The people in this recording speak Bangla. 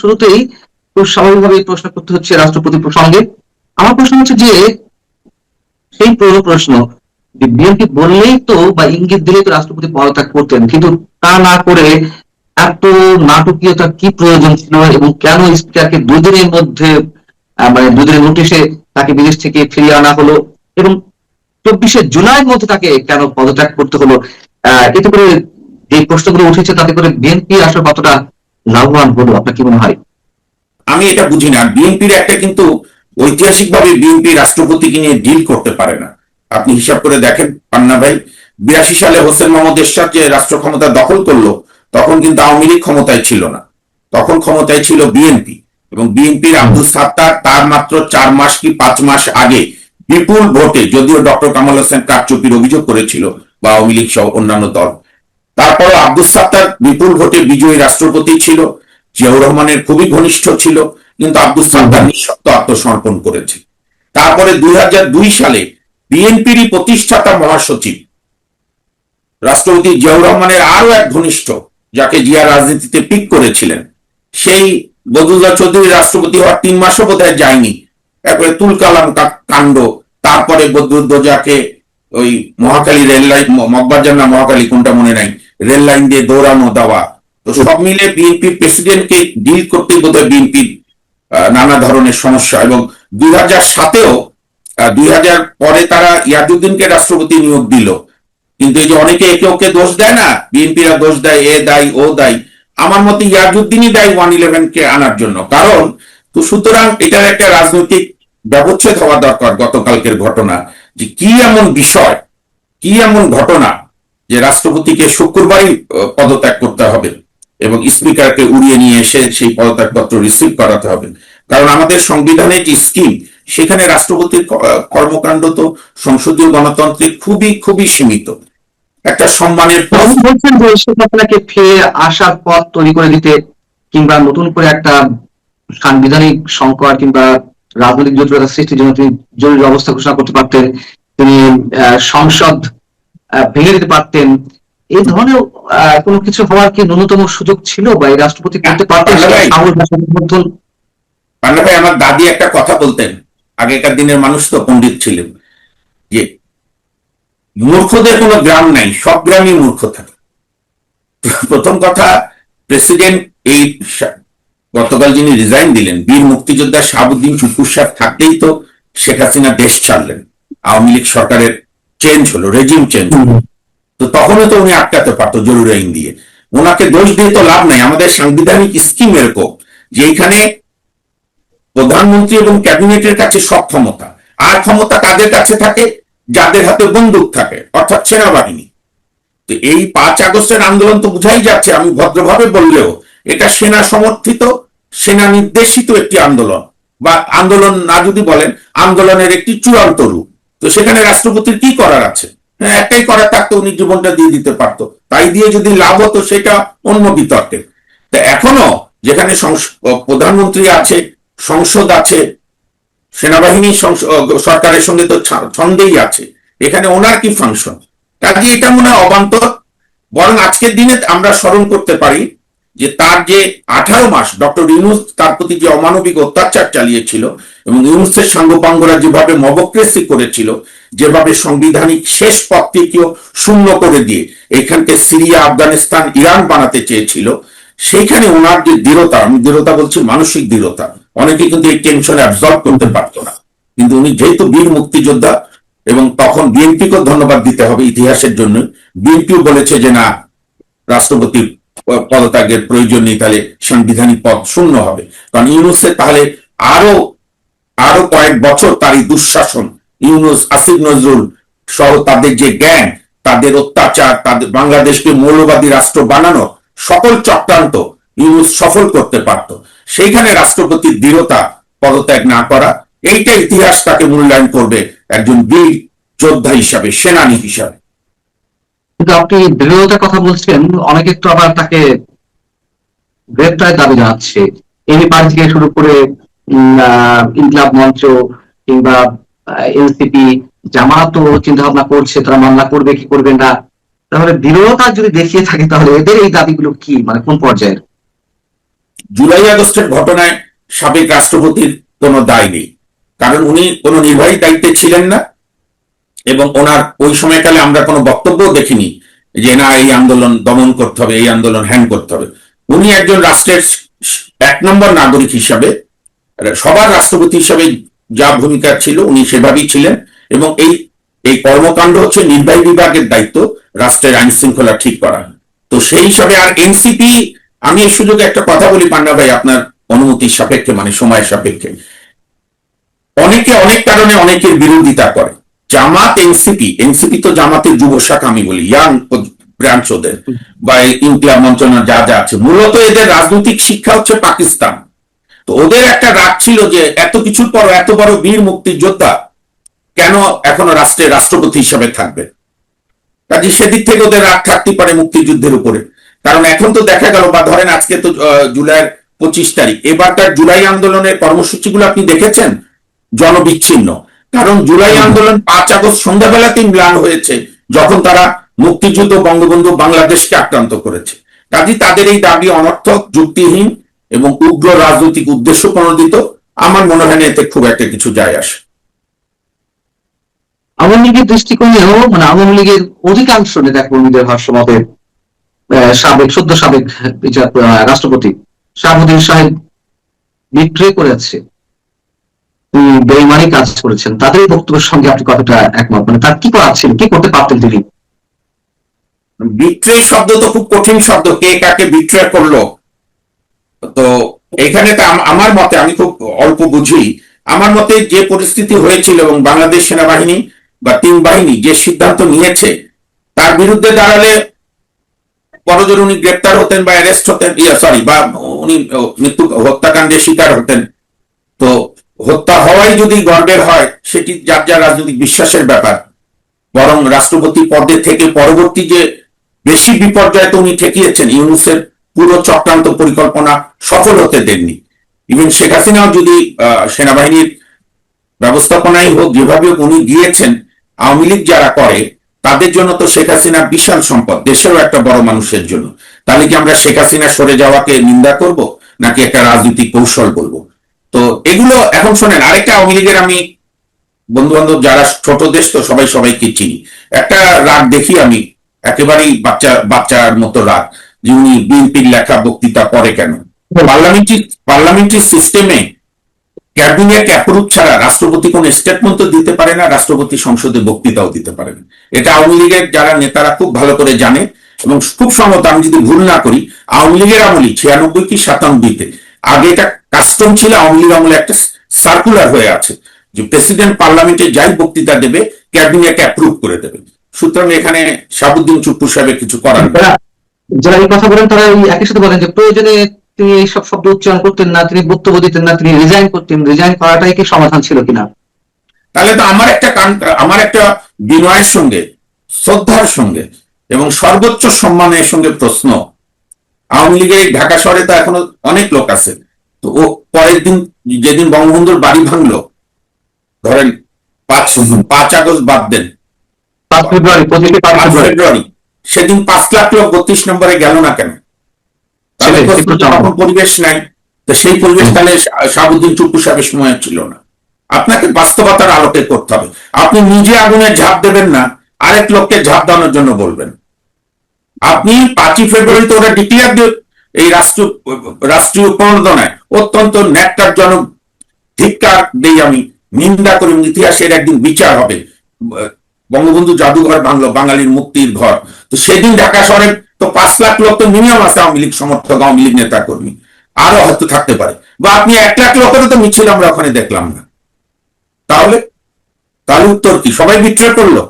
শুরুতেই খুব স্বাভাবিকভাবে প্রশ্ন করতে হচ্ছে রাষ্ট্রপতি প্রসঙ্গে। আমার প্রশ্ন হচ্ছে যে সেই পুরনো প্রশ্ন, যে বিএনপি বললেই তো বা ইঙ্গিত দিলেই তো রাষ্ট্রপতি পদত্যাগ করতেন, কিন্তু তা না করে এত নাটকীয়তা কি প্রয়োজন ছিল, এবং কেন স্পিকারকে দুদিনের মধ্যে মানে দুদিনের নোটিশে তাকে বিদেশ থেকে ফিরিয়ে আনা হলো, এবং 24শে জুলাইয়ের মধ্যে তাকে কেন পদত্যাগ করতে হলো? এতে করে যে প্রশ্নগুলো উঠেছে তাতে করে বিএনপি আসলে কতটা লাভবান হলো আপনার কি মনে হয়? আমি এটা বুঝি না। বিএনপির একটা কিন্তু ঐতিহাসিকভাবে বিএনপি রাষ্ট্রপতিকে নিয়ে ডিল করতে পারে না। আপনি হিসাব করে দেখেন পান্না ভাই, 82 সালে হোসেন মোহাম্মদ এরশাদ যে রাষ্ট্র ক্ষমতা দখল করলো, তখন কিন্তু আওয়ামী লীগ ক্ষমতায় ছিল না, তখন ক্ষমতায় ছিল বিএনপি। এবং বিএনপির আব্দুল সাত্তার তার মাত্র 4 মাস কি 5 মাস আগে বিপুল ভোটে, যদিও ডক্টর কামাল হোসেন কারচুপির অভিযোগ করেছিল বা আওয়ামী লীগ সহ অন্যান্য দল, তারপর আব্দুল সাত্তার বিপুল ভোটে বিজয়ী রাষ্ট্রপতি ছিল, জিয়াউর রহমানের খুবই ঘনিষ্ঠ ছিল, কিন্তু আব্দুল সাত্তার নিঃশর্ত আত্মসমর্পণ করেছে। তারপরে 2002 সালে বিএনপিরই প্রতিষ্ঠাতা মহাসচিব রাষ্ট্রপতি জিয়াউর রহমানের আরো এক ঘনিষ্ঠ, যাকে জিয়া রাজনীতিতে পিক করেছিলেন, সেই বদরুল্লাহ চৌধুরী রাষ্ট্রপতি হওয়ার 3 মাসও বোধহয় যায়নি, একবারে তুলকালাম কাণ্ড। তারপরে বদরুদ্দোজাকে ওই মহাখালী রেল লাইন, মগবাজার না মহাখালী কোনটা মনে নাই, রেল লাইন দিয়ে দৌড়ানো দেওয়া। তো সব মিলে বিএনপির প্রেসিডেন্টকে ডিল করতে বোধহয় বিএনপির নানা ধরনের সমস্যা। এবং 2007-এও 2000 পরে তারা ইয়াজউদ্দিনকে রাষ্ট্রপতি নিয়োগ দিল, কিন্তু এই যে অনেকে একে ওকে দোষ দেয় না, বিএনপিরা দোষ দেয়, এ দায়ী ও দায়ী, আমার মতে ইয়াজউদ্দিনই দায়ী 111-কে আনার জন্য। কারণ তো সুতরাং এটার একটা রাজনৈতিক ব্যবচ্ছেদ হওয়া দরকার। গতকালকের ঘটনা যে কি এমন বিষয়, কি এমন ঘটনা যে রাষ্ট্রপতিকে শুক্রবারই পদত্যাগ করতে হবে এবং স্পিকারকে উড়িয়ে নিয়ে এসে সেই পদত্যাগপত্র রিসিভ করাতে হবে। কারণ আমাদের সংবিধানের যে স্কিম, সেখানে রাষ্ট্রপতির কর্মকাণ্ড তো সংসদীয় গণতন্ত্রে খুবই খুবই সীমিত। একটা সম্মানের বলছেন যে আপনাকে ফিরে আসার পথ তৈরি করে দিতে, কিংবা নতুন করে একটা সাংবিধানিক সংকট কিংবা রাজনৈতিক জটিলতা সৃষ্টির জন্য তিনি জরুরি অবস্থা ঘোষণা করতে পারতেন, তিনি সংসদ ভেঙে দিতে পারতেন। এই ধরনের কোনো কিছু হওয়ার কি ন্যূনতম সুযোগ ছিল, বা এই রাষ্ট্রপতি করতে পারতেন? পান্না ভাই, আমার দাদি একটা কথা বলতেন, আগেকার দিনের মানুষ তো পণ্ডিত ছিলেন, যে মূর্খদের কোনো গ্রাম নাই, সব গ্রামই মূর্খ থাকে। প্রথম কথা, প্রেসিডেন্ট এই গতকাল যিনি রিজাইন দিলেন, বীর মুক্তিযোদ্ধা শাহাবুদ্দিন চুপ্পুর সাহেব থাকতেই তো শেখ হাসিনা দেশ ছাড়লেন, আওয়ামী লীগ সরকারের চেঞ্জ হলো, রেজিম চেঞ্জ হলো। তো তখনও তো উনি আটকাতে পারতো জরুরি আইন দিয়ে। ওনাকে দোষ দিয়ে তো লাভ নাই। আমাদের সাংবিধানিক স্কিম এরকম যে এখানে প্রধানমন্ত্রী এবং ক্যাবিনেটের কাছে সব ক্ষমতা, আর ক্ষমতা কাদের কাছে থাকে? যাদের হাতে বন্দুক থাকে, অর্থাৎ সেনাবাহিনী। তো এই 5 আগস্টের আন্দোলন তো বুঝাই যাচ্ছে, আমি ভদ্রভাবে বললেও এটা সেনা সমর্থিত, সেনা নির্দেশিত একটি আন্দোলন, বা আন্দোলন না যদি বলেন, আন্দোলনের একটি চূড়ান্ত রূপ। তো সেখানে রাষ্ট্রপতির কি করার আছে? হ্যাঁ, একটাই করার থাকতো, উনি জীবনটা দিয়ে দিতে পারতো। তাই দিয়ে যদি লাভ হতো সেটা অন্য বিতর্কের। তা এখনো যেখানে প্রধানমন্ত্রী আছে, সংসদ আছে, সেনাবাহিনী সরকারের সঙ্গে তো ছন্দেই আছে, এখানে ওনার কি ফাংশন? কাজে এটা মনে হয় অবান্তর। বরং আজকের দিনে আমরা স্মরণ করতে পারি যে তার যে 18 মাস ডক্টর ইউনূস তার প্রতি যে অমানবিক অত্যাচার চালিয়েছিল, এবং ইউনূসের সাঙ্গপাঙ্গরা যেভাবে মবক্রেসি করেছিল, যেভাবে সাংবিধানিক শেষ পথটিকেও শূন্য করে দিয়ে এখানকে সিরিয়া, আফগানিস্তান, ইরান বানাতে চেয়েছিল, সেইখানে ওনার যে দৃঢ়তা, আমি দৃঢ়তা বলছি মানসিক দৃঢ়তা, অনেকে কিন্তু এই টেনশন অ্যাবজর্ব করতে পারতো না, কিন্তু উনি যেহেতু বীর মুক্তিযোদ্ধা, এবং তখন বিএনপিকেও ধন্যবাদ দিতে হবে ইতিহাসের জন্য, বিএনপিও বলেছে যে না, রাষ্ট্রপতির পদত্যাগের প্রয়োজন নেই, তাহলে সাংবিধানিক পদ শূন্য হবে। কারণ ইউনূসের তাহলে আরো কয়েক বছর তারই দুঃশাসন, ইউনূস, আসিফ নজরুল সহ তাদের যে গ্যাং, তাদের অত্যাচার, তাদের বাংলাদেশকে মৌলবাদী রাষ্ট্র বানানো সকল চক্রান্ত ইউনূস সফল করতে পারত। সেইখানে রাষ্ট্রপতির দৃঢ়তা, পদত্যাগ না করা, এইটা ইতিহাস তাকে মূল্যায়ন করবে একজন বীর যোদ্ধা হিসাবে, সেনানী হিসাবে। কিন্তু আপনি দৃঢ়তার কথা বলছেন, অনেকে তো আবার তাকে গ্রেপ্তারের দাবি জানাচ্ছে। এই পার্টি থেকে শুরু করে ইনকিলাব মঞ্চ কিংবা এনসিপি, জামাতও চিন্তা ভাবনা করছে তারা মামলা করবে কি করবে না। তাহলে দৃঢ়তা যদি দেখিয়ে থাকে, তাহলে এদের এই দাবিগুলো কি, মানে কোন পর্যায়ের? জুলাই আগস্টের ঘটনায় সাবেক রাষ্ট্রপতির কোনো দায় নেই, কারণ উনি কোনো নির্বাহী দায়িত্বে ছিলেন না এবং ওনার ওই সময়কালে আমরা কোনো বক্তব্য দেখিনি যে না এই আন্দোলন দমন করতে হবে, এই আন্দোলন হ্যান্ড করতে হবে। উনি একজন রাষ্ট্রের 1 নম্বর নাগরিক হিসাবে, সবার রাষ্ট্রপতি হিসাবে যা ভূমিকা ছিল উনি সেভাবেই ছিলেন, এবং এই কর্মকাণ্ড হচ্ছে নির্বাহী বিভাগের দায়িত্ব রাষ্ট্রের আইন শৃঙ্খলা ঠিক করা। তো সেই হিসাবে আর এনসিপি, আমি এই সুযোগে একটা কথা বলি পান্না ভাই, আপনার অনুমতির সাপেক্ষে, মানে সময়ের সাপেক্ষে, অনেকে অনেক কারণে অনেকের বিরোধিতা করে। জামাত এনসিপি তো জামাতের যুব শাখা, আমি বলি ইয়াং ব্রাঞ্চ ওদের, বা ইনকিলাব মঞ্চনা যা যা আছে, মূলত এদের রাজনৈতিক শিক্ষা হচ্ছে পাকিস্তান। তো ওদের একটা রাগ ছিল যে এত কিছুর পর এত বড় বীর মুক্তিযোদ্ধা কেন এখনো রাষ্ট্রের রাষ্ট্রপতি হিসাবে থাকবে। কাজে সেদিক থেকে ওদের রাগ থাকতে পারে মুক্তিযুদ্ধের উপরে। কারণ এখন তো দেখা গেল, বা ধরেন আজকে তো জুলাইয়ের 25 তারিখ, এবারকার জুলাই আন্দোলনের কর্মসূচিগুলো আপনি দেখেছেন, জনবিচ্ছিন্ন। কারণ জুলাই আন্দোলন 5 আগস্ট সন্ধ্যাবেলাতেই ম্লান হয়েছে, যখন তারা মুক্তিযুদ্ধ, বঙ্গবন্ধু, বাংলাদেশকে আক্রান্ত করেছে। কাজে তাদের এই দাবি অনর্থক, যুক্তিহীন এবং উগ্র রাজনৈতিক উদ্দেশ্য প্রণোদিত। আমার মনে হয় না এতে খুব একটা কিছু যায় আসে। আওয়ামী লীগের দৃষ্টিকোণেও, মানে আওয়ামী লীগের অধিকাংশ নেতা কর্মীদের ভাষ্যমতে সদ্য সাবেক রাষ্ট্রপতি শাহাবুদ্দিন সাহেব বিট্রে করেছে, বেইমানি কাজ করেছেন, তাদের এই বক্তব্যের সঙ্গে আপনি কতটা একমত? মানে তার কি করা ছিল, কি করতে পারতেন তিনি? বিট্রে শব্দ তো খুব কঠিন শব্দ, কে কাকে বিট্রে করলো। তো এখানে তো আমার মতে, আমি খুব অল্প বুঝি, আমার মতে যে পরিস্থিতি হয়েছিল এবং বাংলাদেশ সেনাবাহিনী বা 3 বাহিনী যে সিদ্ধান্ত নিয়েছে, তার বিরুদ্ধে দাঁড়ালে বড়জোর উনি গ্রেপ্তার হতেন বা অ্যারেস্ট হতেন, বা উনি হত্যাকাণ্ডের শিকার হতেন। তো হত্যা হওয়াই যদি গর্বের হয়, সেটি যার যার রাজনৈতিক বিশ্বাসের ব্যাপার। বরং রাষ্ট্রপতি পদে থেকে পরবর্তী যে বেশি বিপর্যয় তো উনি ঠেকিয়েছেন, ইউনূসের পুরো চক্রান্ত পরিকল্পনা সফল হতে দেননি। ইভেন শেখ হাসিনাও যদি সেনাবাহিনীর ব্যবস্থাপনাই হোক, যেভাবে উনি গিয়েছেন, আওয়ামী লীগ যারা করে তাদের জন্য তো শেখ হাসিনা বিশাল সম্পদ, দেশেরও একটা বড় মানুষের জন্য। তাহলে কি আমরা শেখ হাসিনা সরে যাওয়াকে নিন্দা করব, নাকি একটা রাজনৈতিক কৌশল বলবো? তো এগুলো এখন শোনেন, আরেকটা আওয়ামী লীগের, আমি বন্ধু বান্ধব যারা ছোট দেশ তো সবাই সবাইকে চিনি, একটা রাগ দেখি আমি, একেবারেই বাচ্চার মতো রাগ, যে উনি বিএনপির লেখা বক্তৃতা পড়ে কেন। পার্লামেন্টারি সিস্টেমে ক্যাবিনেট অ্যাপ্রুভ ছাড়া রাষ্ট্রপতি কোন স্টেটমেন্ট তো দিতে পারে না, রাষ্ট্রপতি সংসদে বক্তৃতাও দিতে পারে না। এটা আওয়ামী লীগের যারা নেতারা খুব ভালো করে জানে, এবং খুব সম্ভবত আমি যদি ভুল না করি, আওয়ামী লীগের আমলি 96 কি 97-তে আগে এটা কাস্টম ছিল, আওয়ামী লীগ আমলে একটা সার্কুলার হয়ে আছে যে প্রেসিডেন্ট পার্লামেন্টে যাই বক্তৃতা দেবে ক্যাবিনেট অ্যাপ্রুভ করে দেবে। সুতরাং এখানে শাহাবুদ্দিন চুপ্পু সাহেবের কিছু করার নেই। যারা এই কথা বলেন তারা একই সাথে বলেন যে প্রয়োজনে তিনি এইসব শব্দ উচ্চারণ করতেন না, তিনি বক্তব্য দিতেন না, তিনি রিজাইন করতেন। রিজাইন করাটাই কি সমাধান ছিল কিনা? তাহলে তো আমার একটা বিনয়ের সঙ্গে, শ্রদ্ধার সঙ্গে এবং সর্বোচ্চ সম্মানের সঙ্গে প্রশ্ন, আওয়ামী লীগের ঢাকা শহরে তো এখনো অনেক লোক আছে, তো ও পরের দিন যেদিন বঙ্গবন্ধুর বাড়ি ভাঙলো, ধরেন 5 আগস্ট বাদ দেন, 5 ফেব্রুয়ারি, সেদিন 5 লাখ লোক 32 নম্বরে গেল না কেন? পরিবেশ নাই, তো সেই পরিবেশ তাহলে শাহাবুদ্দিন চুপ্পু সাহেবের সময় ছিল না। আপনাকে বাস্তবতার আলোকে করতে হবে। আপনি নিজে আগুনে ঝাঁপ দেবেন না, আরেক লোককে ঝাঁপ দেওয়ার জন্য বলবেন। আপনি 5 ফেব্রুয়ারিতে ওরা ডিক্লেয়ার দিয়ে এই রাষ্ট্রীয় প্রণোদনায় অত্যন্ত ন্যাক্কারজনক, ধিক্কার দেই আমি, নিন্দা করি। ইতিহাসের একদিন বিচার হবে। বঙ্গবন্ধু জাদুঘর ভাঙলো, বাঙালির মুক্তির ঘর, তো সেদিন ঢাকা শহরে তো 5 লাখ লোক তো মিনিমাম আছে আওয়ামী লীগ সমর্থক, আওয়ামী লীগ নেতা কর্মী, আরো হয়তো থাকতে পারে। বা আপনি 1 লাখ লোকেরও তো মিছিল আমরা ওখানে দেখলাম না। তাহলে উত্তর কি? সবাই বিট্রে করলো?